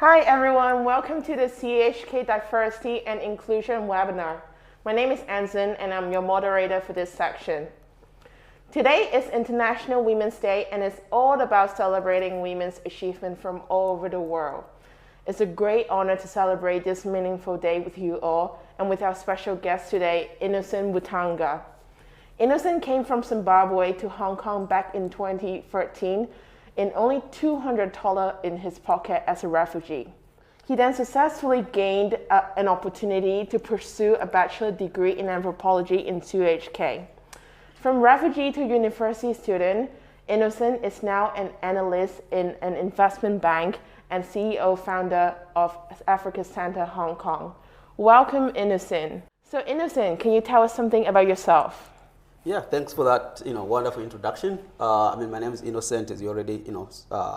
Hi everyone, welcome to the CUHK Diversity and Inclusion webinar. My name is Anson and I'm your moderator for this section. Today is International Women's Day and it's all about celebrating women's achievement from all over the world. It's a great honor to celebrate this meaningful day with you all and with our special guest today, Innocent Mutanga. Innocent came from Zimbabwe to Hong Kong back in 2013 in only $200 in his pocket as a refugee. He then successfully gained an opportunity to pursue a bachelor degree in anthropology in CUHK. From refugee to university student, Innocent is now an analyst in an investment bank and CEO founder of Africa Center Hong Kong. Welcome, Innocent. So Innocent, can you tell us something about yourself? Yeah, thanks for that, wonderful introduction. My name is Innocent, as you already,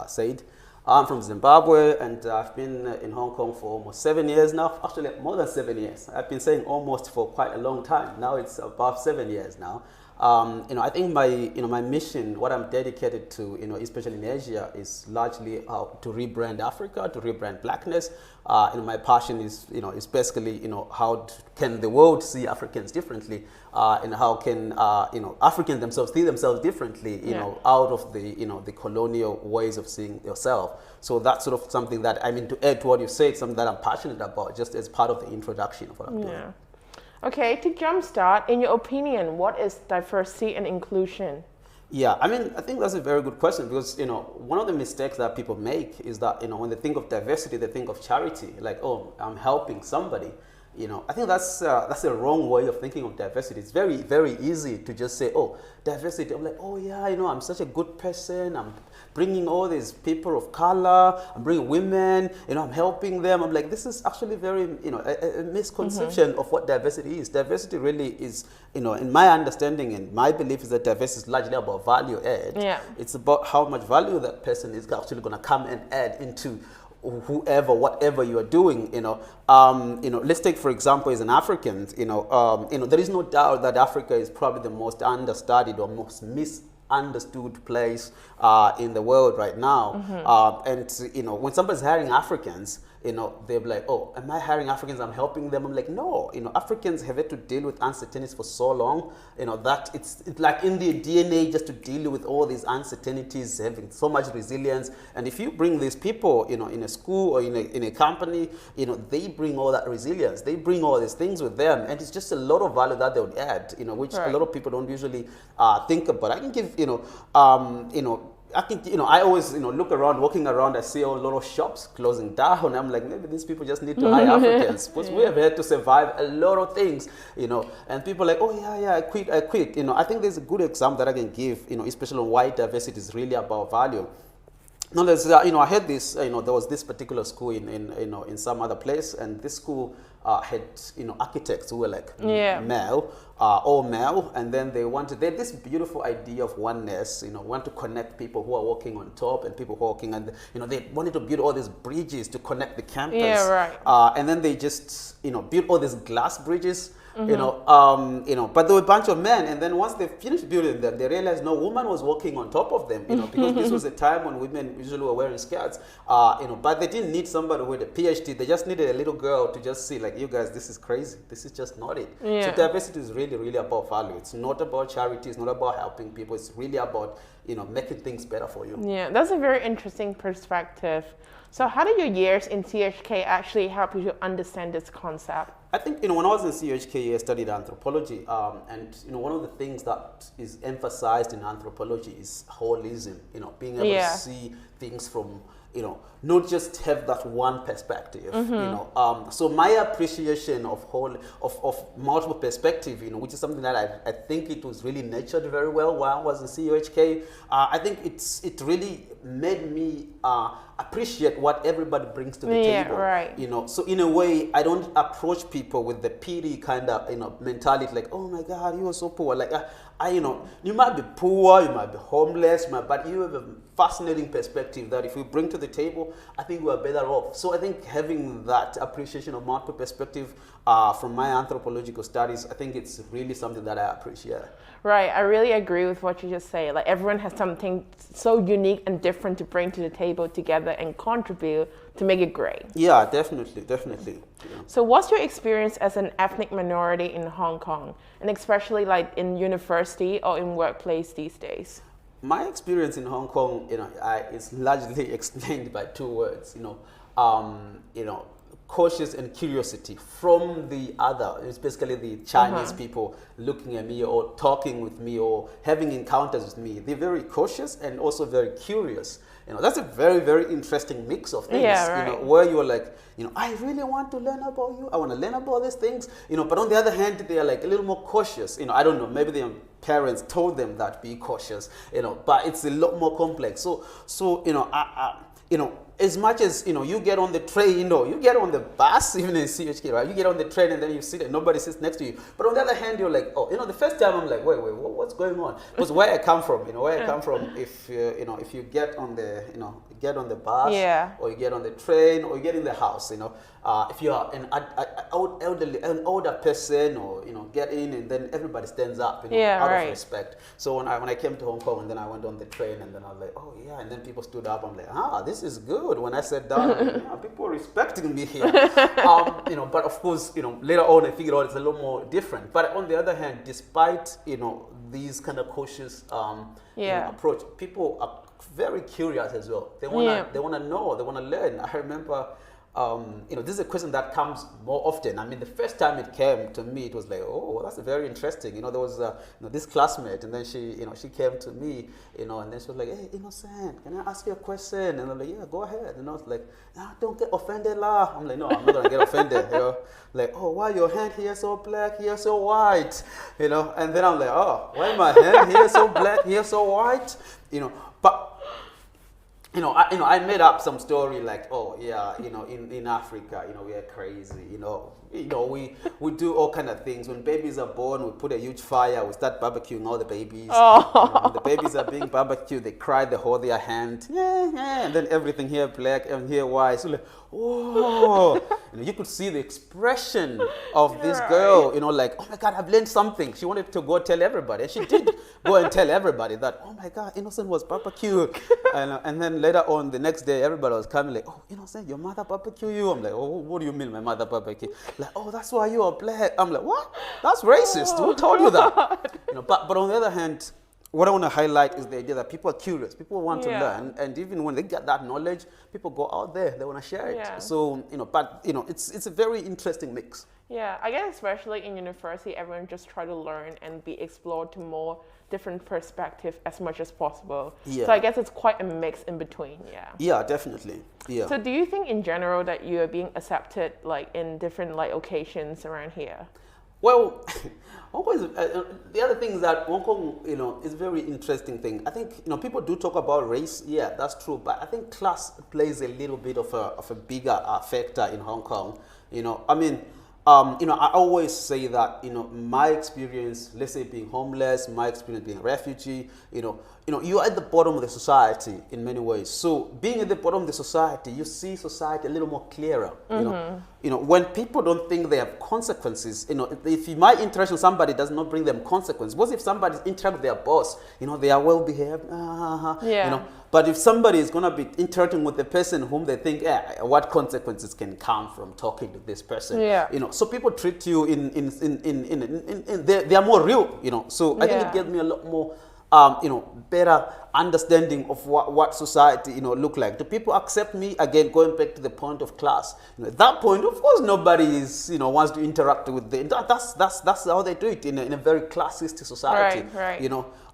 said. I'm from Zimbabwe, and I've been in Hong Kong for almost 7 years now. Actually, more than 7 years. I've been saying almost for quite a long time. Now it's above 7 years now. I think my mission, what I'm dedicated to, especially in Asia, is largely to rebrand Africa, to rebrand Blackness. My passion is, is basically, how can the world see Africans differently, and how can, Africans themselves see themselves differently, out of the, the colonial ways of seeing yourself. So that's sort of something that, to add to what you said, something that I'm passionate about, just as part of the introduction of what I'm doing. Okay, to jumpstart, in your opinion, what is diversity and inclusion? Yeah, I think that's a very good question because, one of the mistakes that people make is that, when they think of diversity, they think of charity, like, oh, I'm helping somebody. I think that's a wrong way of thinking of diversity. It's very, very easy to just say, oh, diversity. I'm like, oh yeah, I'm such a good person. I'm bringing all these people of color. I'm bringing women. I'm helping them. I'm like, this is actually very, a misconception of what diversity is. Diversity really is, in my understanding and my belief is that diversity is largely about value add. Yeah. It's about how much value that person is actually going to come and add into whatever you are doing, let's take, for example, as an African, there is no doubt that Africa is probably the most understudied or most misunderstood place in the world right now. And when somebody's hiring Africans, they're like, oh, am I hiring Africans? I'm helping them. I'm like, no, Africans have had to deal with uncertainties for so long, that it's like in their DNA just to deal with all these uncertainties, having so much resilience. And if you bring these people, in a school or in a company, they bring all that resilience. They bring all these things with them. And it's just a lot of value that they would add, which a lot of people don't usually think about. I can give, I always, look around, walking around, I see a lot of shops closing down. I'm like, maybe these people just need to hire Africans because we have had to survive a lot of things, and people are like, oh yeah, I quit. I think there's a good example that I can give, especially on why diversity is really about value. No, there's, I had this, there was this particular school in some other place, and this school had, architects who were like male, all male, and then they had this beautiful idea of oneness, want to connect people who are walking on top and people who are walking, and, they wanted to build all these bridges to connect the campus. Yeah, right. And then they just, built all these glass bridges. But there were a bunch of men, and then once they finished building them, they realized no woman was walking on top of them, because this was a time when women usually were wearing skirts, but they didn't need somebody with a PhD. They just needed a little girl to just see, like, you guys, this is crazy. This is just not it. Yeah. So diversity is really, really about value. It's not about charity. It's not about helping people. It's really about, making things better for you. Yeah, that's a very interesting perspective. So how did your years in CUHK actually help you to understand this concept? I think, when I was in CUHK, I studied anthropology, and, one of the things that is emphasized in anthropology is holism, being able to see things from, not just have that one perspective, So my appreciation of multiple perspective, which is something that I think it was really nurtured very well while I was in CUHK. I think it really made me appreciate what everybody brings to the table. Right. So in a way, I don't approach people with the pity kind of, mentality, like, oh my God, you are so poor. Like, you might be poor, you might be homeless, but you have a fascinating perspective that if we bring to the table, I think we are better off. So I think having that appreciation of multiple perspective from my anthropological studies, I think it's really something that I appreciate. Right, I really agree with what you just say. Like everyone has something so unique and different to bring to the table together and contribute to make it great. Yeah, definitely. Yeah. So what's your experience as an ethnic minority in Hong Kong, and especially like in university or in workplace these days? My experience in Hong Kong, is largely explained by two words, cautious and curiosity from the other. It's basically the Chinese people looking at me or talking with me or having encounters with me. They're very cautious and also very curious. That's a very, very interesting mix of things. Yeah, right. Where you're like, I really want to learn about you. I want to learn about these things. But on the other hand, they are like a little more cautious. I don't know. Maybe their parents told them that be cautious. But it's a lot more complex. So as much as you get on the train, you get on the bus, even in CUHK, right? You get on the train and then you sit and nobody sits next to you. But on the other hand, you're like, the first time I'm like, wait, what's going on? Because where I come from, if you get on the bus, or you get on the train, or you get in the house, if you are an older person, or get in and then everybody stands up, out of respect. So when I came to Hong Kong and then I went on the train and then I was like, oh yeah, and then people stood up. I'm like, this is good. When I sat down, people are respecting me here. But of course, later on I figured out it's a little more different. But on the other hand, despite these kind of cautious approach, people are very curious as well. They wanna know, they wanna learn. I remember. This is a question that comes more often. I mean, the first time it came to me, it was like, oh, that's very interesting. There was this classmate, and then she came to me, and then she was like, hey, Innocent, can I ask you a question? And I'm like, yeah, go ahead. And I was like, don't get offended, lah. I'm like, no, I'm not gonna get offended. Like, oh, why your hand here so black, here so white? And then I'm like, oh, why my hand here so black, here so white? But. I made up some story like, oh yeah, in Africa, we are crazy, we do all kind of things. When babies are born, we put a huge fire, we start barbecuing all the babies. When the babies are being barbecued, they cry, they hold their hand, and then everything here black and here white. So like, oh, you could see the expression of this girl, like, oh my God, I've learned something. She wanted to go tell everybody, and she did go and tell everybody that, oh my God, Innocent was barbecued. And then later on, the next day, everybody was coming like, oh, Innocent, your mother barbecued you? I'm like, oh, what do you mean my mother barbecued? Like, oh, that's why you are black. I'm like, what? That's racist. Who told you that? But on the other hand, what I want to highlight is the idea that people are curious. People want to learn, and even when they get that knowledge, people go out there. They want to share it. So it's a very interesting mix. Yeah, I guess especially in university, everyone just try to learn and be explored to more different perspectives as much as possible. Yeah. So I guess it's quite a mix in between. Yeah. Yeah, definitely. Yeah. So do you think in general that you are being accepted like in different like occasions around here? Well, Hong Kong is, the other thing is that Hong Kong, is a very interesting thing. I think, people do talk about race. Yeah, that's true. But I think class plays a little bit of a bigger factor in Hong Kong. I always say that, my experience, let's say being homeless, my experience being a refugee, you're at the bottom of the society in many ways. So being at the bottom of the society, you see society a little more clearer. When people don't think they have consequences, if my interaction with somebody does not bring them consequence, what if somebody's interact with their boss, they are well behaved, but if somebody is going to be interacting with the person whom they think, what consequences can come from talking to this person? So people treat you they are more real, so I think it gives me a lot more better understanding of what society, look like. Do people accept me? Again, going back to the point of class. At that point, of course, nobody is, wants to interact with them. That's how they do it in a very classist society. Right.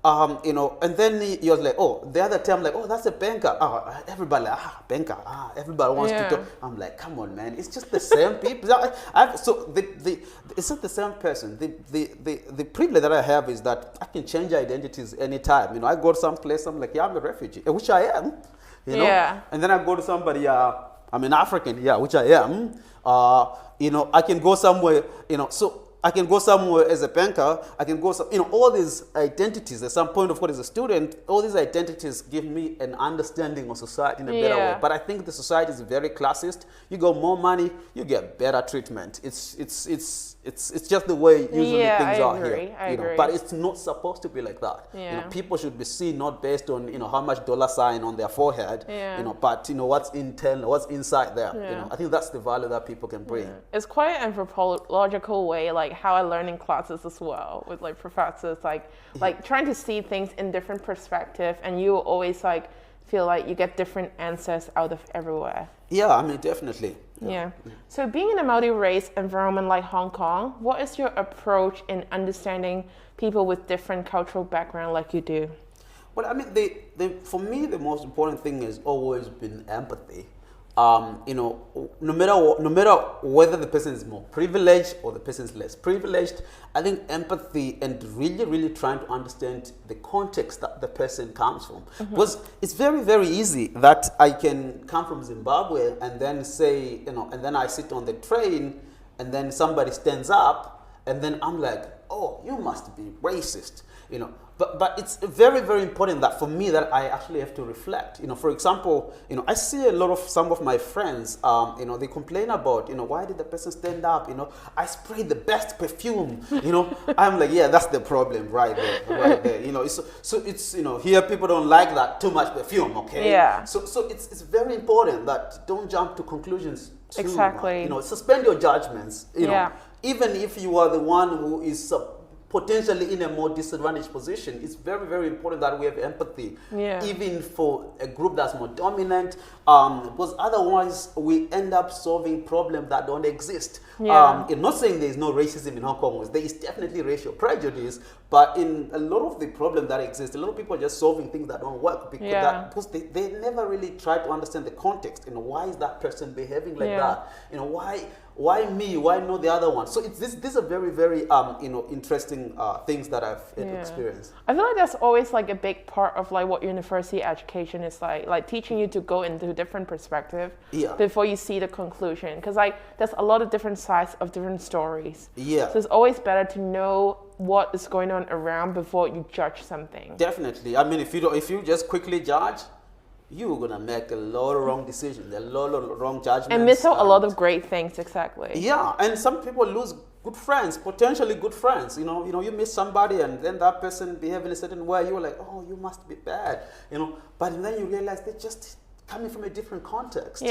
And then you're like, oh, the other time, like, oh, that's a banker. Oh, everybody, banker. Everybody wants to talk. I'm like, come on, man. It's just the same people. So it's not the same person. The privilege that I have is that I can change identities anytime. I go to some place, I'm like, I'm a refugee, which I am. And then I go to somebody, I'm an African, which I am. I can go somewhere, so I can go somewhere as a banker. I can go, all these identities. At some point, of course, as a student, all these identities give me an understanding of society in a better way. But I think the society is very classist. You got more money, you get better treatment. It's it's just the way usually things are agree. here. I agree. But it's not supposed to be like that. Yeah. People should be seen not based on how much dollar sign on their forehead. But what's internal, what's inside there. I think that's the value that people can bring. It's quite an anthropological way, like how I learn in classes as well with like professors, like trying to see things in different perspective, and you always like feel like you get different answers out of everywhere. Yeah, I mean, definitely. Yeah. So being in a multi-race environment like Hong Kong, what is your approach in understanding people with different cultural background like you do? Well, I mean, for me, the most important thing has always been empathy. No matter whether the person is more privileged or the person is less privileged, I think empathy and really, really trying to understand the context that the person comes from. Because it's very, very easy that I can come from Zimbabwe and then say, and then I sit on the train and then somebody stands up and then I'm like, oh, you must be racist, But it's very, very important that for me that I actually have to reflect. For example, I see some of my friends, they complain about, why did the person stand up? I sprayed the best perfume. I'm like, yeah, that's the problem right there. So it's here people don't like that too much perfume. Okay. Yeah. So it's very important that don't jump to conclusions. Exactly. Suspend your judgments. Even if you are the one who is potentially in a more disadvantaged position, it's very, very important that we have empathy, even for a group that's more dominant, because otherwise we end up solving problems that don't exist. I'm not saying there's no racism in Hong Kong. There is definitely racial prejudice, but in a lot of the problems that exist, a lot of people are just solving things that don't work because they never really try to understand the context. Why is that person behaving like that? Why me? Why not the other one? So these are very, very interesting things that I've experienced. I feel like that's always like a big part of like what university education is like teaching you to go into different perspective before you see the conclusion. Because like there's a lot of different sides of different stories. So it's always better to know what is going on around before you judge something. Definitely. I mean, if you just quickly judge, you're gonna make a lot of wrong decisions, a lot of wrong judgments, and miss out a lot of great things. Exactly. Yeah, and some people lose good friends, potentially good friends. You miss somebody, and then that person behave in a certain way. You're like, oh, you must be bad. But then you realize they're just coming from a different context.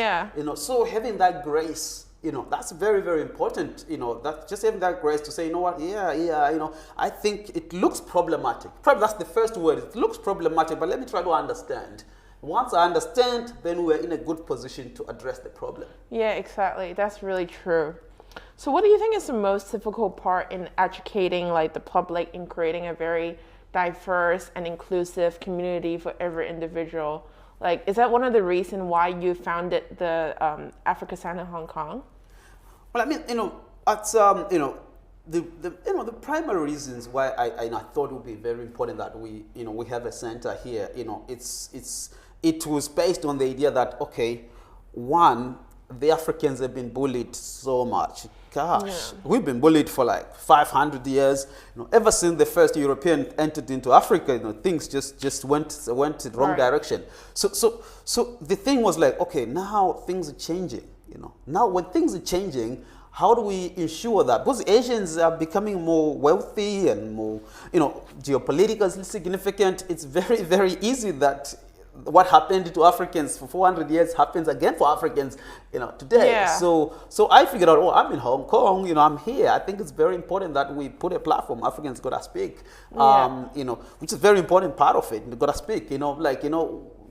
So having that grace. That's very, very important. That's just having that grace to say, what? I think it looks problematic. Probably that's the first word. It looks problematic, but let me try to understand. Once I understand, then we're in a good position to address the problem. Yeah, exactly. That's really true. So what do you think is the most difficult part in educating like the public in creating a very diverse and inclusive community for every individual? Like, is that one of the reasons why you founded the Africa Center Hong Kong? Well, I mean, the primary reasons why I thought it would be very important that we have a center here. It was based on the idea that, okay, one, the Africans have been bullied so much. Gosh, we've been bullied for like 500 years. Ever since the first European entered into Africa, things just went the wrong direction. So the thing was like, okay, now things are changing. Now when things are changing, how do we ensure that? Because Asians are becoming more wealthy and more, geopolitically significant. It's very, very easy that what happened to Africans for 400 years happens again for Africans, today. So I figured out, I'm in Hong Kong, I'm here. I think it's very important that we put a platform. Africans gotta speak, which is a very important part of it. They gotta speak,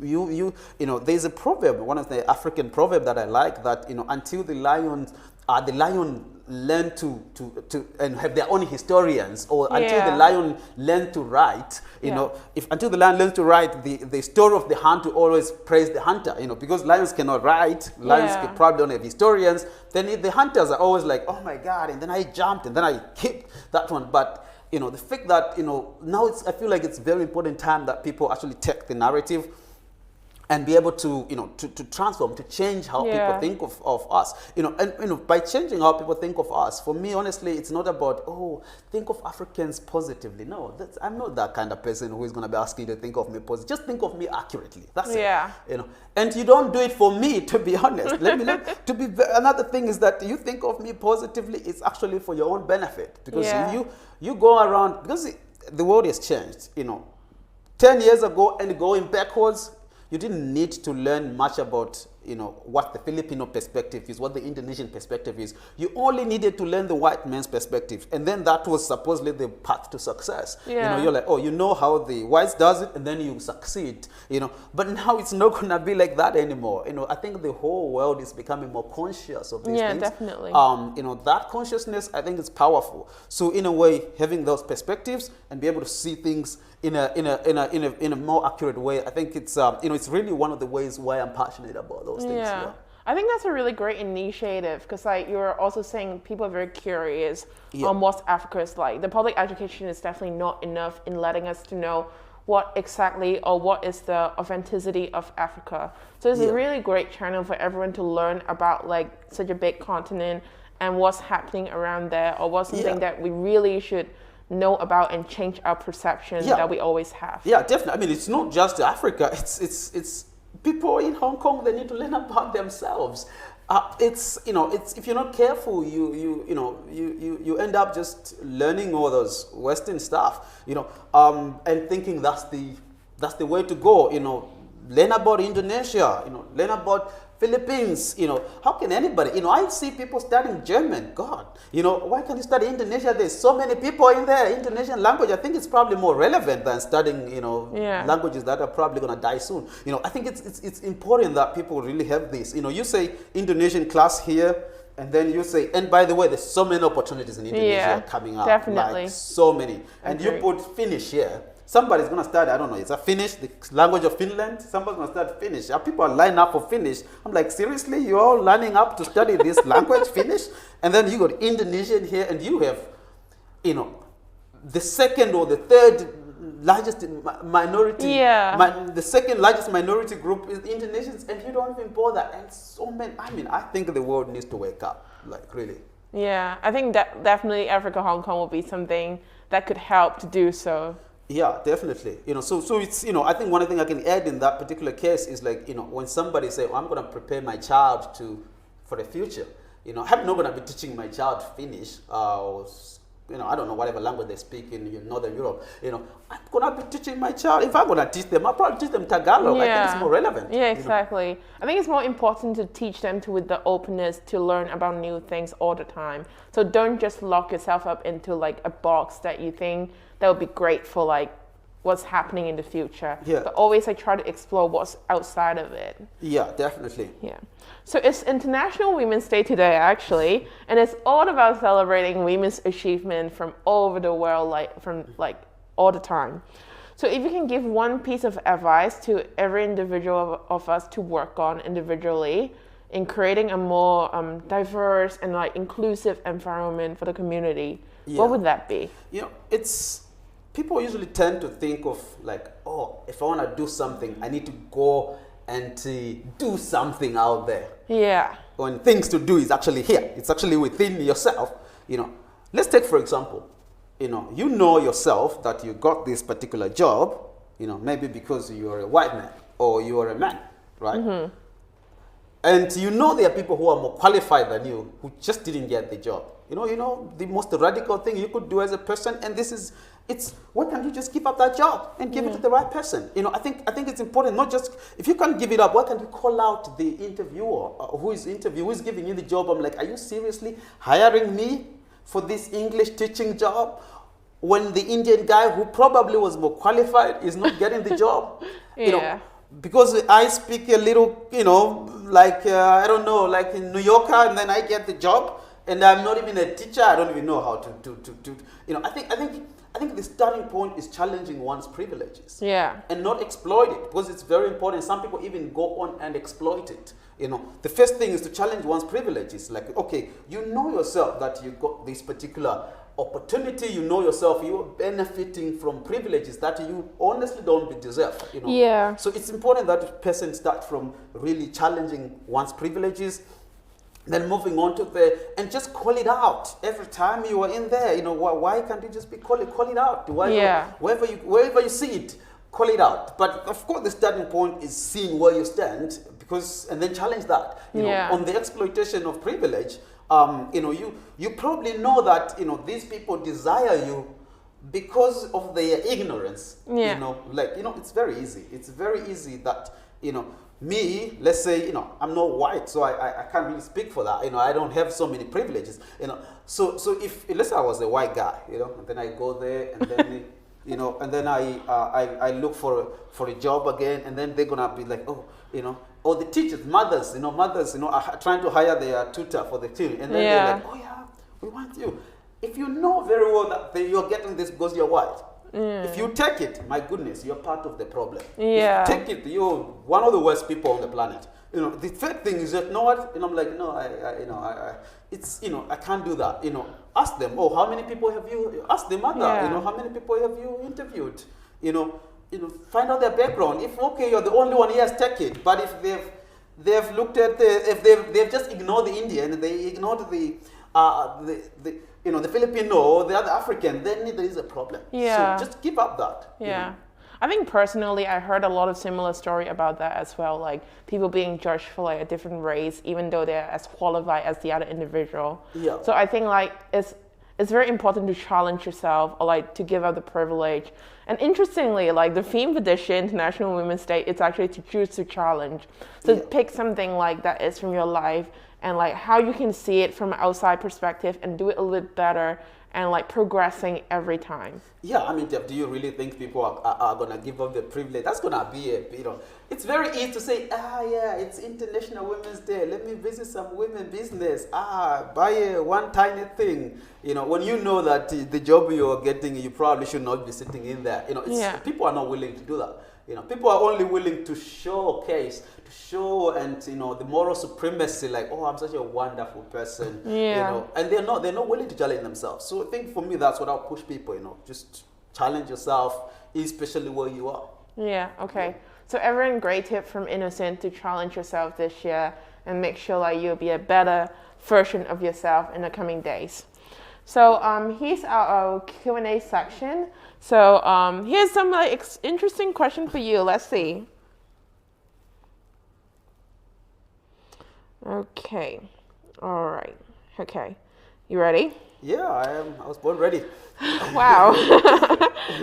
there's a proverb, one of the African proverb that I like, that, until the lion learn to and have their own historians, or until the lion learn to write, until the lion learns to write, the story of the hunter always praise the hunter, because lions cannot write, lions probably don't have historians, then the hunters are always like, oh my God, and then I jumped, and then I kicked that one. But the fact that, now I feel like it's very important time that people actually take the narrative and be able to, to transform, to change how people think of us, and by changing how people think of us, for me, honestly, it's not about, think of Africans positively. No, I'm not that kind of person who is going to be asking you to think of me positively. Just think of me accurately. That's it. And you don't do it for me, to be honest. Another thing is that you think of me positively, it's actually for your own benefit, because you go around, because the world has changed, 10 years ago and going backwards, you didn't need to learn much about, what the Filipino perspective is, what the Indonesian perspective is. You only needed to learn the white man's perspective. And then that was supposedly the path to success. You're like, you know how the whites does it, and then you succeed, But now it's not going to be like that anymore. I think the whole world is becoming more conscious of these things. Yeah, definitely. That consciousness, I think, is powerful. So in a way, having those perspectives and be able to see things in a more accurate way, I think it's it's really one of the ways why I'm passionate about those things. Yeah. I think that's a really great initiative, because you're also saying people are very curious on what Africa is like. The public education is definitely not enough in letting us to know what exactly or what is the authenticity of Africa. So it's a really great channel for everyone to learn about such a big continent and what's happening around there, or what's something that we really should know about and change our perception that we always have. Yeah, definitely. I mean, it's not just Africa. It's people in Hong Kong. They need to learn about themselves. It's if you're not careful, you end up just learning all those Western stuff, and thinking that's the way to go. Learn about Indonesia. Learn about Philippines, how can anybody, I see people studying German. God, why can't you study Indonesia? There's so many people in there. Indonesian language, I think it's probably more relevant than studying, languages that are probably going to die soon. I think it's important that people really have this. You say Indonesian class here, and then you say, and by the way, there's so many opportunities in Indonesia coming up. Definitely. So many. And you put Finnish here. Somebody's going to start, I don't know, it's a Finnish, the language of Finland. Somebody's going to start Finnish. People are lining up for Finnish. I'm like, seriously? You're all lining up to study this language, Finnish? And then you got Indonesian here, and you have, the second or the third largest minority, the second largest minority group is Indonesians, and you don't even bother. And so many, I think the world needs to wake up, really. Yeah, I think that definitely Africa Hong Kong will be something that could help to do so. Yeah, definitely. So it's, I think one thing I can add in that particular case is when somebody say, I'm going to prepare my child for the future, I'm not going to be teaching my child Finnish, or, I don't know, whatever language they speak in Northern Europe, I'm going to be teaching my child, if I'm going to teach them, I'll probably teach them Tagalog. I think it's more relevant. Yeah, exactly. I think it's more important to teach them with the openness to learn about new things all the time. So don't just lock yourself up into a box that you think that would be great for what's happening in the future. Yeah. But always try to explore what's outside of it. Yeah, definitely. Yeah. So it's International Women's Day today, actually, and it's all about celebrating women's achievement from all over the world, from all the time. So if you can give one piece of advice to every individual of us to work on individually in creating a more diverse and inclusive environment for the community, what would that be? People usually tend to think of if I want to do something, I need to go and do something out there. Yeah. When things to do is actually here. It's actually within yourself. Let's take, for example, you know yourself that you got this particular job, maybe because you're a white man or you're a man, right? Mm-hmm. And there are people who are more qualified than you who just didn't get the job. The most radical thing you could do as a person, and why can't you just give up that job and give it to the right person? I think it's important, not just, if you can't give it up, why can't you call out the interviewer who is giving you the job? I'm like, are you seriously hiring me for this English teaching job when the Indian guy who probably was more qualified is not getting the job? Because I speak a little, I don't know, like in New Yorker, and then I get the job, and I'm not even a teacher. I don't even know how to I think the starting point is challenging one's privileges. Yeah. And not exploit it, because it's very important. Some people even go on and exploit it. The first thing is to challenge one's privileges. Okay, you know yourself that you got this particular opportunity, you know yourself, you are benefiting from privileges that you honestly don't deserve. Yeah. So it's important that a person start from really challenging one's privileges, then moving on to and just call it out every time you are in there. Why can't you just call it out? Wherever you see it, call it out. But of course, the starting point is seeing where you stand, and then challenge that. On the exploitation of privilege, you probably know that these people desire you because of their ignorance. It's very easy. It's very easy that me, let's say, I'm not white, so I can't really speak for that. I don't have so many privileges. So if let's say I was a white guy, and then I go there, and then and then I look for a job again, and then they're gonna be like, or the teachers, mothers, are trying to hire their tutor for the children, and then they're like, oh yeah, we want you. If you know very well that you're getting this because you're white, if you take it, my goodness, you're part of the problem. Yeah. If you take it, you're one of the worst people on the planet. The third thing is that, you know what? I'm like, no, I can't do that. Ask them, how many people have you? Ask the mother, how many people have you interviewed? Find out their background. If you're the only one, yes, take it. But if they've looked at if they've just ignored the Indian, they ignored the Filipino or the other African, then there is a problem. Yeah. So just give up that. Yeah. I think personally, I heard a lot of similar story about that as well, like people being judged for like a different race, even though they're as qualified as the other individual. Yeah. So I think like it's very important to challenge yourself or like to give up the privilege. And interestingly, like the theme for this year, International Women's Day, it's actually to choose to challenge. So pick something like that is from your life and like how you can see it from an outside perspective and do it a little bit better and like progressing every time. Yeah, I mean, Jeff, do you really think people are going to give up their privilege? That's going to be it's very easy to say, it's International Women's Day. Let me visit some women business. Buy one tiny thing. When you know that the job you're getting, you probably should not be sitting in there. People are not willing to do that. People are only willing to showcase, and the moral supremacy, like, I'm such a wonderful person, and they're not willing to challenge themselves. So I think for me, that's what I'll push people, just challenge yourself, especially where you are. Yeah, okay. So everyone, great tip from Innocent to challenge yourself this year and make sure like you'll be a better version of yourself in the coming days. So here's our Q&A section. So here's some like interesting question for you. Let's see. Okay. All right. Okay. You ready? Yeah, I am. I was born ready. Wow.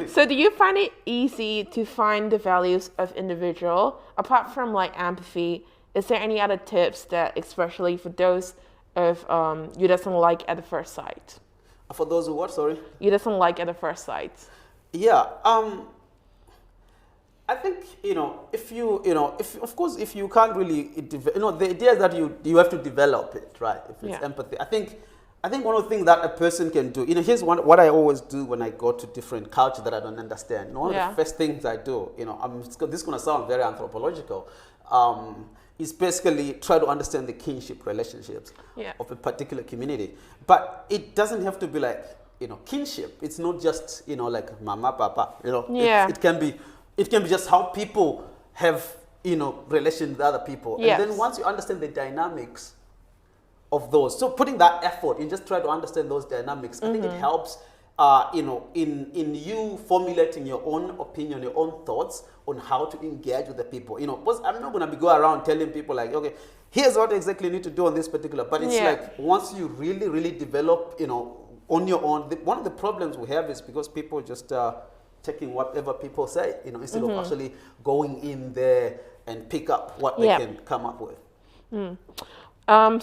So do you find it easy to find the values of individual apart from like empathy? Is there any other tips that, especially for those of you doesn't like at the first sight? For those who what? Sorry. You doesn't like at the first sight. Yeah. I think if if you can't really the idea is that you have to develop it, right? If it's empathy, I think one of the things that a person can do, here's what I always do when I go to different cultures that I don't understand. One of the first things I do, this is going to sound very anthropological, is basically try to understand the kinship relationships of a particular community. But it doesn't have to be like, kinship. It's not just, like mama, papa, It can be just how people have, relations with other people. Yes. And then once you understand the dynamics of those, so putting that effort in just try to understand those dynamics, I think it helps, in you formulating your own opinion, your own thoughts on how to engage with the people. Because I'm not going to go around telling people like, okay, here's what exactly you need to do on this particular, but it's like once you really, really develop, on your own, one of the problems we have is because people just taking whatever people say, instead of actually going in there and pick up what they can come up with.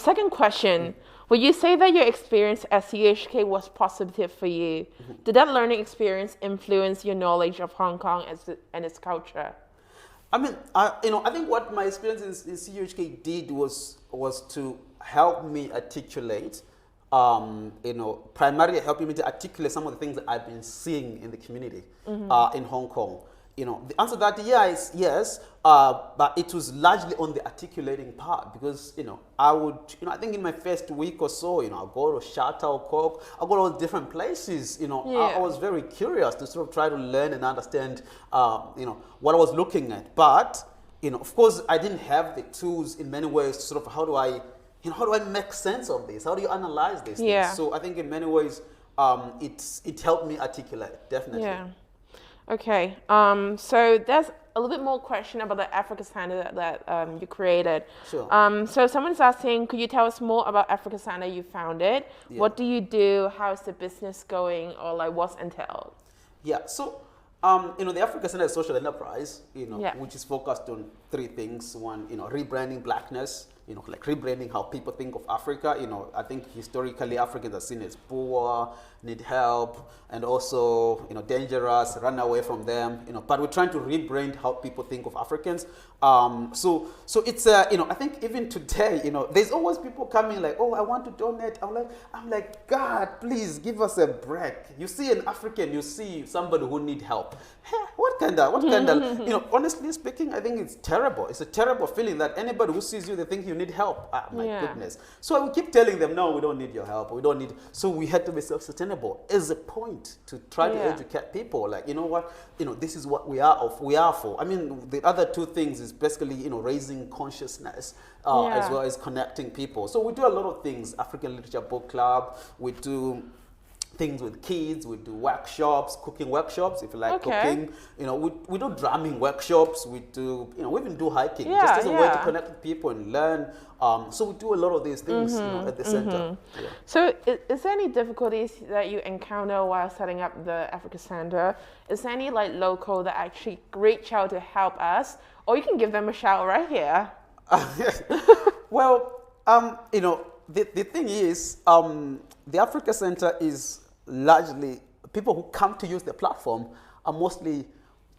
Second question. Would you say that your experience at CUHK was positive for you? Did that learning experience influence your knowledge of Hong Kong and its culture? I mean, I think what my experience in CUHK did was to help me articulate, primarily helping me to articulate some of the things that I've been seeing in the community in Hong Kong. the answer to that is yes, but it was largely on the articulating part because, I think in my first week or so, I'll go to Shatta or Cork, I'll go to all different places, I was very curious to sort of try to learn and understand, what I was looking at. But, of course, I didn't have the tools in many ways to sort of how do I make sense of this? How do you analyze this? Yeah. So I think in many ways, it helped me articulate, definitely. Yeah. Okay, so there's a little bit more question about the Africa Standard that you created. Sure. So someone's asking, could you tell us more about Africa Standard you founded? Yeah. What do you do? How's the business going? Or like what's entailed? Yeah, so, the Africa Standard Social Enterprise, Yeah. which is focused on three things. One, rebranding blackness, like rebranding how people think of Africa. I think historically Africans are seen as poor, need help, and also, dangerous, run away from them, but we're trying to rebrand how people think of Africans. So it's, I think even today, there's always people coming like, oh, I want to donate. I'm like, God, please give us a break. You see an African, you see somebody who need help. What kind of, honestly speaking, I think it's terrible. It's a terrible feeling that anybody who sees you, they think you need help. My goodness. So I keep telling them, no, we don't need your help. We don't need, so we had to be self-sustainable as a point to try to educate people. Like, what, this is what we are for. I mean, the other two things is basically, raising consciousness as well as connecting people. So we do a lot of things. African Literature Book Club, we do things with kids, we do workshops, cooking workshops, if you like cooking. We do drumming workshops, we do, we even do hiking, just as a way to connect with people and learn. So we do a lot of these things at the center. Yeah. So is there any difficulties that you encounter while setting up the Africa Center? Is there any like local that actually reach out to help us? Or you can give them a shout right here. Well, the thing is, the Africa Center is largely, people who come to use the platform are mostly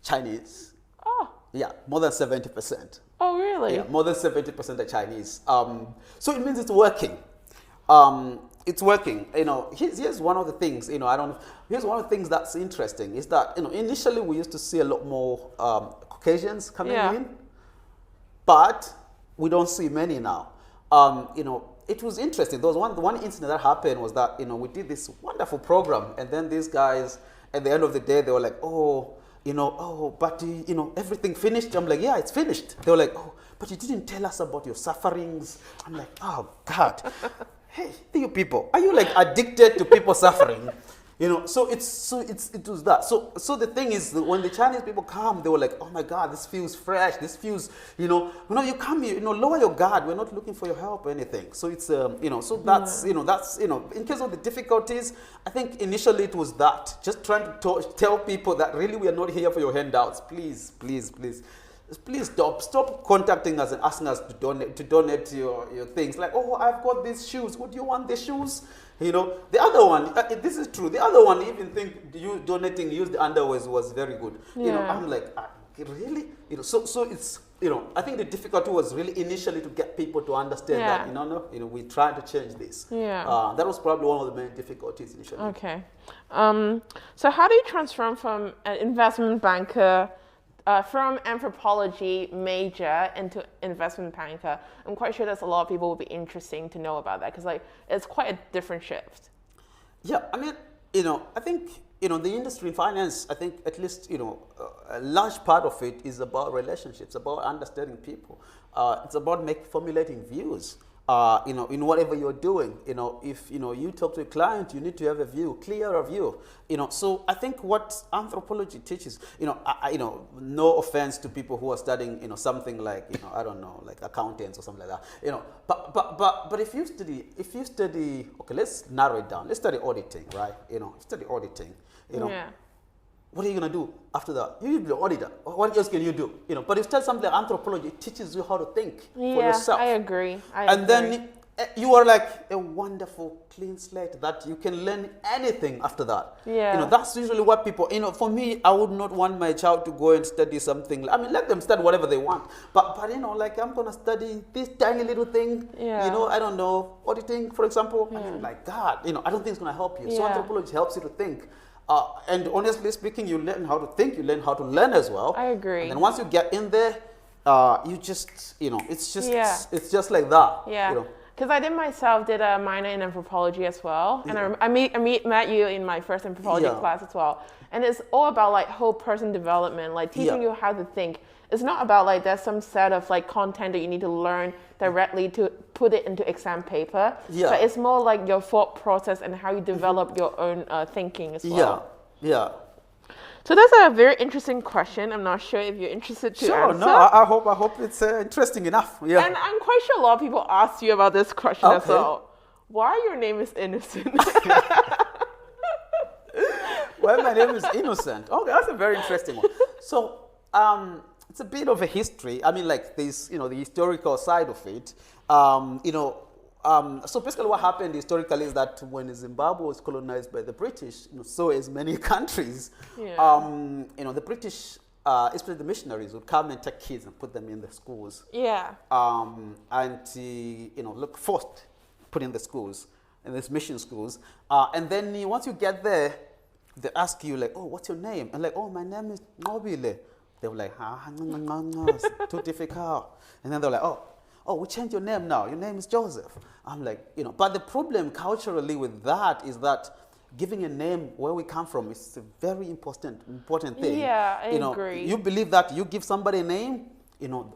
Chinese. Oh. Yeah, more than 70%. Oh, really? Yeah, more than 70% are Chinese. So it means it's working. It's working. Here's one of the things, here's one of the things that's interesting is that, initially we used to see a lot more Caucasians coming in, but we don't see many now. It was interesting. There was one incident that happened was that, we did this wonderful program and then these guys, at the end of the day, they were like, but everything finished? I'm like, yeah, it's finished. They were like, oh, but you didn't tell us about your sufferings. I'm like, oh God. Hey, you people, are you like addicted to people suffering? So it was that. So the thing is, when the Chinese people come, they were like, oh my God, this feels fresh. This feels, you come here, lower your guard. We're not looking for your help or anything. So it's, so that's, in case of the difficulties, I think initially it was that. Just trying to tell people that really we are not here for your handouts. Please, please, please. Please stop contacting us and asking us to donate your things. Like, oh, I've got these shoes. Would you want the shoes? The other one, this is true. The other one, even think you donating used underwears was very good. I'm like, really? So it's, I think the difficulty was really initially to get people to understand that, we tried to change this. Yeah. That was probably one of the main difficulties initially. Okay. So how do you transform from an investment banker from anthropology major into investment banker? I'm quite sure there's a lot of people would be interesting to know about that because it's quite a different shift. Yeah, I mean, I think, the industry in finance, I think at least, a large part of it is about relationships, about understanding people. It's about formulating views. In whatever you're doing, if, you talk to a client, you need to have a view, clearer view, so I think what anthropology teaches, no offense to people who are studying, something like, I don't know, like accountants or something like that, but if you study, okay, let's narrow it down. Let's study auditing, right? Study auditing, What are you going to do after that? You be an auditor. What else can you do? But if you study something like anthropology, it teaches you how to think for yourself. I agree. Then you are like a wonderful clean slate that you can learn anything after that. Yeah. That's usually what people, for me, I would not want my child to go and study something. I mean, let them study whatever they want. But like I'm going to study this tiny little thing, I don't know, auditing, for example. I mean, like, God, I don't think it's going to help you. So anthropology helps you to think. And honestly speaking, you learn how to think, you learn how to learn as well. I agree. And then once you get in there, you just, it's just, Yeah. it's just like that. Yeah. Because I did a minor in anthropology as well. And I met you in my first anthropology class as well. And it's all about like whole person development, like teaching you how to think. It's not about like there's some set of like content that you need to learn directly to put it into exam paper. Yeah. But it's more like your thought process and how you develop your own thinking as well. Yeah. So that's a very interesting question. I'm not sure if you're interested to answer. No, I hope it's interesting enough. Yeah. And I'm quite sure a lot of people ask you about this question as well. Why your name is Innocent? Well, my name is Innocent. Okay, that's a very interesting one. So, it's a bit of a history. I mean, like this, the historical side of it. So basically what happened historically is that when Zimbabwe was colonized by the British, so as many countries, the British, especially the missionaries, would come and take kids and put them in the schools. Yeah. Look forced put in the schools, in these mission schools. And then once you get there, they ask you like, oh, what's your name? And like, oh, my name is Nobile. They were like, it's too difficult. And then they're like, oh, we changed your name now. Your name is Joseph. I'm like, but the problem culturally with that is that giving a name where we come from is a very important thing. Yeah, I agree. You believe that you give somebody a name,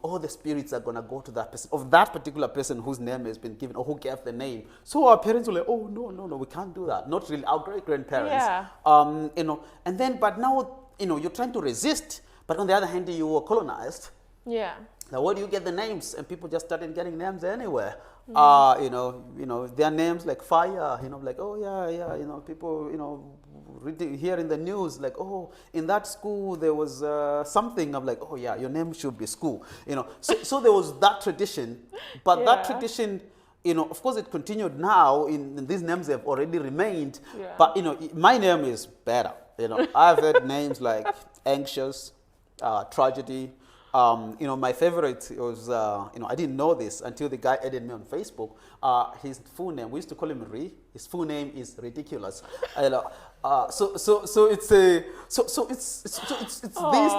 all the spirits are going to go to that person, of that particular person whose name has been given or who gave the name. So our parents were like, oh, no, we can't do that. Not really, our great-grandparents. Yeah. And then, but now, you're trying to resist, but on the other hand, you were colonized. Yeah. Now, where do you get the names? And people just started getting names anywhere. Their names like fire, like, oh, yeah, people, hear in the news, like, oh, in that school there was something. I'm like, oh, yeah, your name should be school. So there was that tradition. But that tradition, of course, it continued now. In these names have already remained. Yeah. But, my name is better. I've heard names like anxious, tragedy. My favorite was, I didn't know this until the guy added me on Facebook. His full name, we used to call him Ri. His full name is Ridiculous. So it's these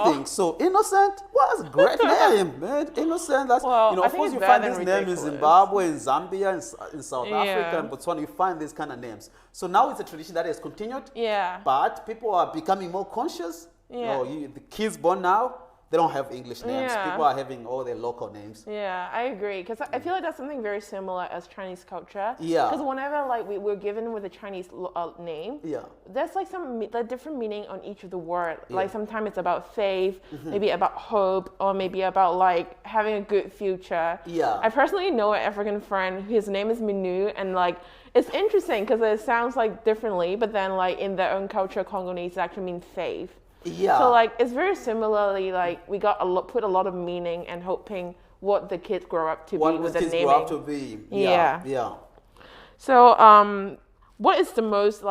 things. So Innocent was a great name, man. Innocent. That's of course you find this name in Zimbabwe, in Zambia, in South Africa, and Botswana. You find these kind of names. So now it's a tradition that has continued. Yeah. But people are becoming more conscious. Yeah. The kids born now, they don't have English names. Yeah. People are having all their local names. Yeah, I agree. Because I feel like that's something very similar as Chinese culture. Yeah. Because whenever we're given with a Chinese name, there's like some different meaning on each of the words. Yeah. Like sometimes it's about faith, maybe about hope, or maybe about like having a good future. Yeah. I personally know an African friend, his name is Minu, and like it's interesting because it sounds like differently, but then like in their own culture, Congolese actually means faith. Yeah. So like it's very similarly like we put a lot of meaning and hoping what the kids grow up to be with the naming. Grow up to be. Yeah. So what is the most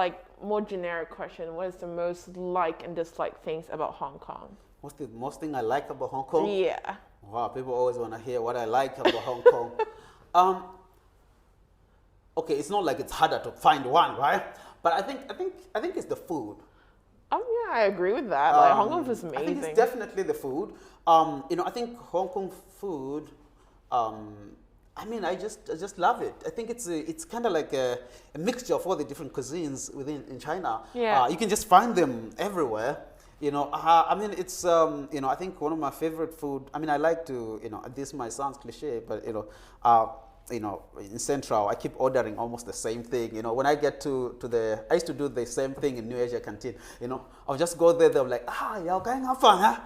more generic question? What is the most like and dislike things about Hong Kong? What's the most thing I like about Hong Kong? Yeah. Wow, people always want to hear what I like about Hong Kong. Okay, it's not like it's harder to find one, right? But I think it's the food. Oh yeah, I agree with that. Like Hong Kong food is amazing. I think it's definitely the food. I think Hong Kong food. I just love it. I think it's kind of like a mixture of all the different cuisines in China. Yeah. You can just find them everywhere. It's I think one of my favorite food. I like to this might sound cliche, but in Central, I keep ordering almost the same thing. When I get to I used to do the same thing in New Asia Canteen. I'll just go there. They're like, y'all going have fun, huh?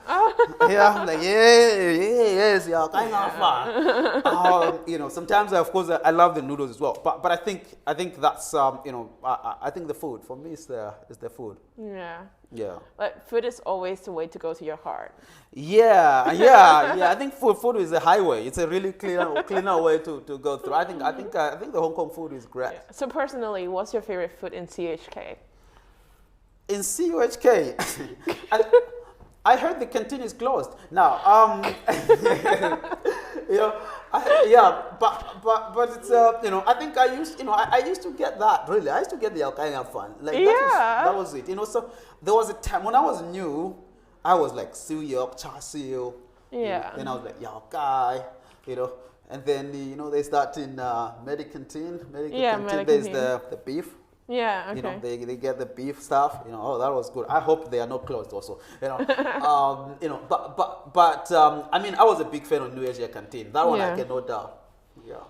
Yeah, I'm like, yes, y'all going have fun. Sometimes of course I love the noodles as well. But I think that's I think the food for me is the food. Yeah. Yeah. But food is always the way to go to your heart. Yeah. I think food is a highway. It's a really cleaner way to go through. I think the Hong Kong food is great. Yeah. So personally, what's your favorite food in CUHK? In CUHK, I heard the canteen is closed. Now, But it's I think I used to get that really. I used to get the Alkaida fun. Like that was it. So there was a time when I was new, I was like CUHK, Char then I was like Yao and then they start in Medicanteen. There's the beef. Yeah, okay. They get the beef stuff. That was good. I hope they are not closed also. But I mean, I was a big fan of New Asia Canteen. That one I cannot doubt. Yeah.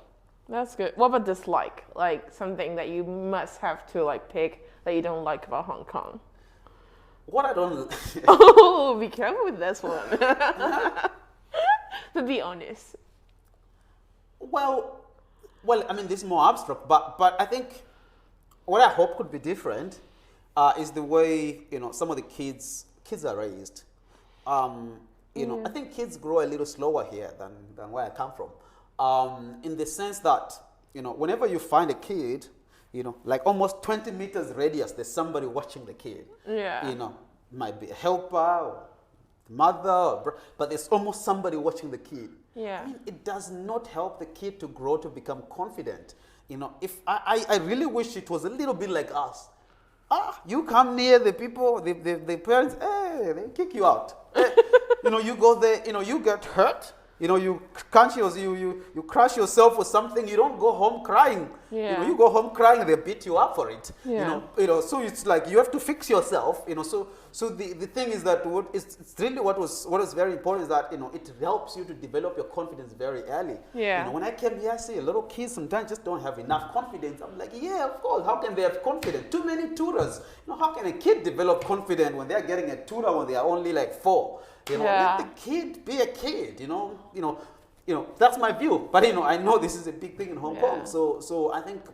That's good. What about dislike? Like something that you must have to like pick that you don't like about Hong Kong? What I don't. Oh, be careful with this one. To be honest. Well, I mean, this is more abstract, but I think what I hope could be different is the way some of the kids are raised. I think kids grow a little slower here than where I come from. In the sense that whenever you find a kid, like almost 20 meters radius, there's somebody watching the kid. Yeah. Might be a helper, or mother, but there's almost somebody watching the kid. Yeah. I mean, it does not help the kid to grow to become confident. If I really wish it was a little bit like us. You come near the people, the parents, hey, they kick you out. You go there, you get hurt. You crush yourself or something. You don't go home crying. Yeah. You go home crying, they beat you up for it. Yeah. So it's like you have to fix yourself. So the thing is that it's really what was very important is that it helps you to develop your confidence very early. Yeah. When I came here, I see a lot of kids sometimes just don't have enough confidence. I'm like, yeah, of course. How can they have confidence? Too many tutors. How can a kid develop confidence when they're getting a tutor when they are only like 4? Let the kid be a kid. That's my view. But I know this is a big thing in Hong Kong. So I think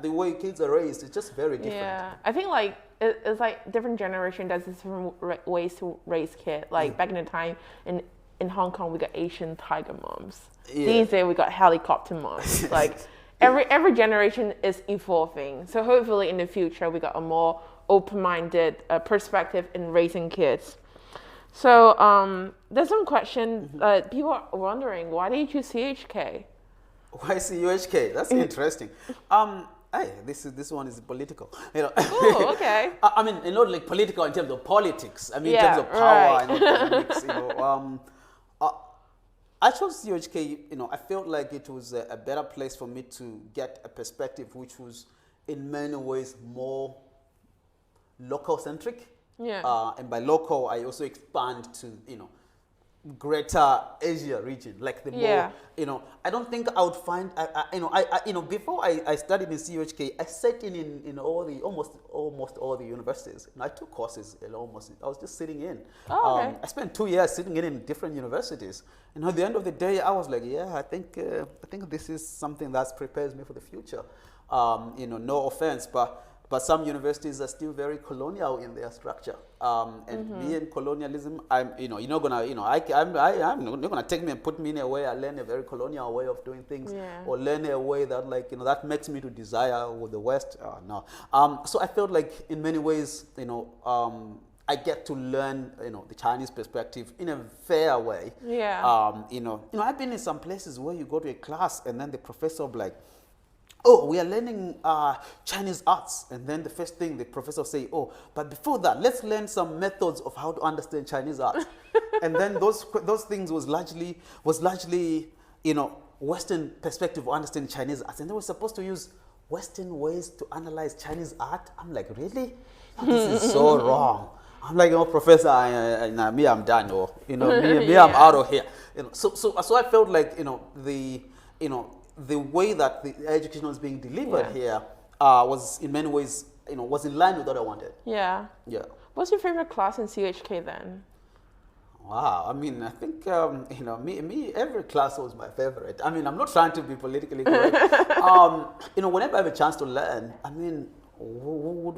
the way kids are raised is just very different. Yeah, I think like it's like different generation does different ways to raise kids. Like back in the time in Hong Kong, we got Asian tiger moms. Yeah. These days we got helicopter moms. Like every generation is evolving. So hopefully in the future we got a more open-minded perspective in raising kids. So there's some question. People are wondering, why did you choose CUHK? Why CUHK? That's interesting. Hey, this one is political. Oh, okay. I mean, like political in terms of politics. I mean, in terms of power and economics. I chose CUHK. I felt like it was a better place for me to get a perspective which was, in many ways, more local-centric. Yeah. And by local, I also expand to, greater Asia region. Like the more, I don't think I would find, before I studied in CUHK, I sat in almost all the universities. I took courses I was just sitting in. Oh, okay. I spent 2 years sitting in different universities. And at the end of the day, I was like, I think this is something that prepares me for the future. No offense, but some universities are still very colonial in their structure, and me and colonialism. You're not gonna, I'm not gonna take me and put me in a way I learn a very colonial way of doing things, or learn a way that that makes me to desire the West. No. So I felt like in many ways, I get to learn, the Chinese perspective in a fair way. Yeah. I've been in some places where you go to a class and then the professor will be like, oh, we are learning Chinese arts. And then the first thing the professor will say, oh, but before that, let's learn some methods of how to understand Chinese art. And then those things was largely, Western perspective of understanding Chinese art. And they were supposed to use Western ways to analyze Chinese art. I'm like, really? This is so wrong. I'm like, professor, me, I'm done. Or, me, I'm out of here. So I felt like, the way that the education was being delivered here was in many ways, was in line with what I wanted. Yeah. Yeah. What's your favorite class in CUHK then? Wow. I mean, I think, me, every class was my favorite. I mean, I'm not trying to be politically correct. Whenever I have a chance to learn, I mean, who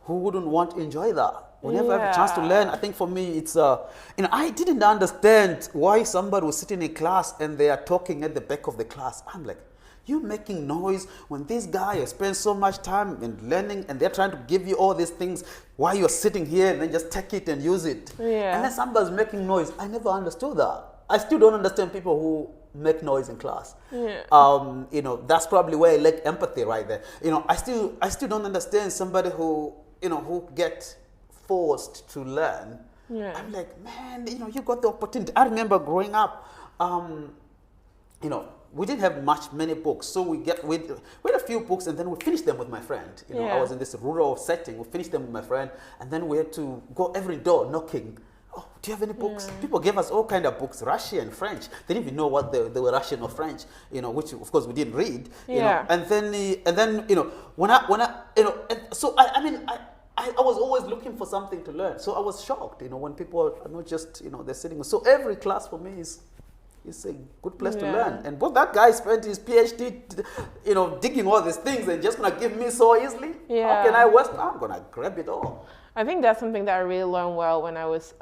wouldn't want to enjoy that? Whenever I have a chance to learn, I think for me it's, I didn't understand why somebody was sitting in class and they are talking at the back of the class. I'm like, you making noise when this guy has spent so much time in learning and they're trying to give you all these things while you're sitting here and then just take it and use it. Yeah. And then somebody's making noise. I never understood that. I still don't understand people make noise in class. Yeah. That's probably where I lack empathy right there. I still don't understand somebody who get forced to learn. Yeah. I'm like, man, you got the opportunity. I remember growing up, we didn't have many books, so we had a few books, and then we finished them with my friend. I was in this rural setting. We finished them with my friend, and then we had to go every door knocking. Oh, do you have any books? Yeah. People gave us all kind of books, Russian, French. They didn't even know what they were Russian or French, which of course we didn't read. And then when I so I was always looking for something to learn. So I was shocked, when people are not just, they're sitting. So every class for me is a good place to learn. And both that guy spent his PhD, digging all these things and just gonna give me so easily. Yeah. How can I waste? I'm gonna grab it all. I think that's something that I really learned well when I was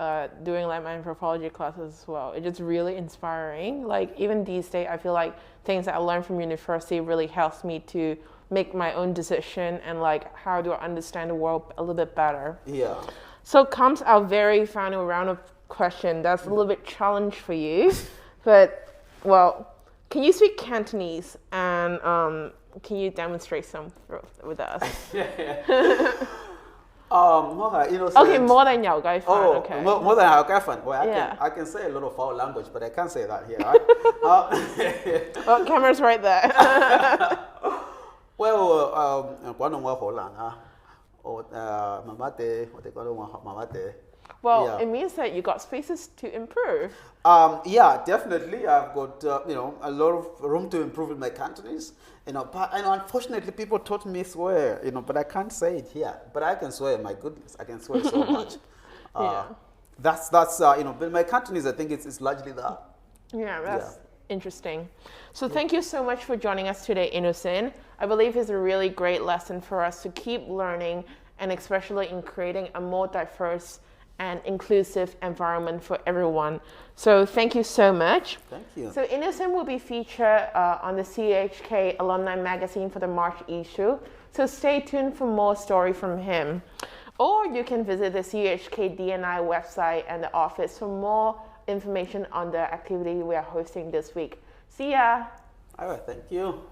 doing like my anthropology classes as well. It's just really inspiring. Like even these days, I feel like things that I learned from university really helps me to make my own decision and like how do I understand the world a little bit better. Yeah. So comes our very final round of question. That's a little bit challenge for you, but well, can you speak Cantonese and can you demonstrate some with us? Okay, more than Yao Gai Fan. Oh, okay. more than Yao Gai Fan. Well, Yeah. I can say a little foul language, but I can't say that here. Right? Well, camera's right there. Well, Well, Yeah. it means that you got spaces to improve. Yeah, definitely. I've got a lot of room to improve in my Cantonese. But unfortunately, people taught me swear. But I can't say it here. But I can swear. My goodness, I can swear so much. Yeah. That's But my Cantonese, I think it's largely that. Yeah, that's interesting. So thank you so much for joining us today, Innocent. I believe it's a really great lesson for us to keep learning, and especially in creating a more diverse and inclusive environment for everyone. So thank you so much. Thank you. So Innocent will be featured on the CUHK Alumni Magazine for the March issue. So stay tuned for more story from him. Or you can visit the CUHK DNI website and the office for more information on the activity we are hosting this week. See ya. All right, thank you.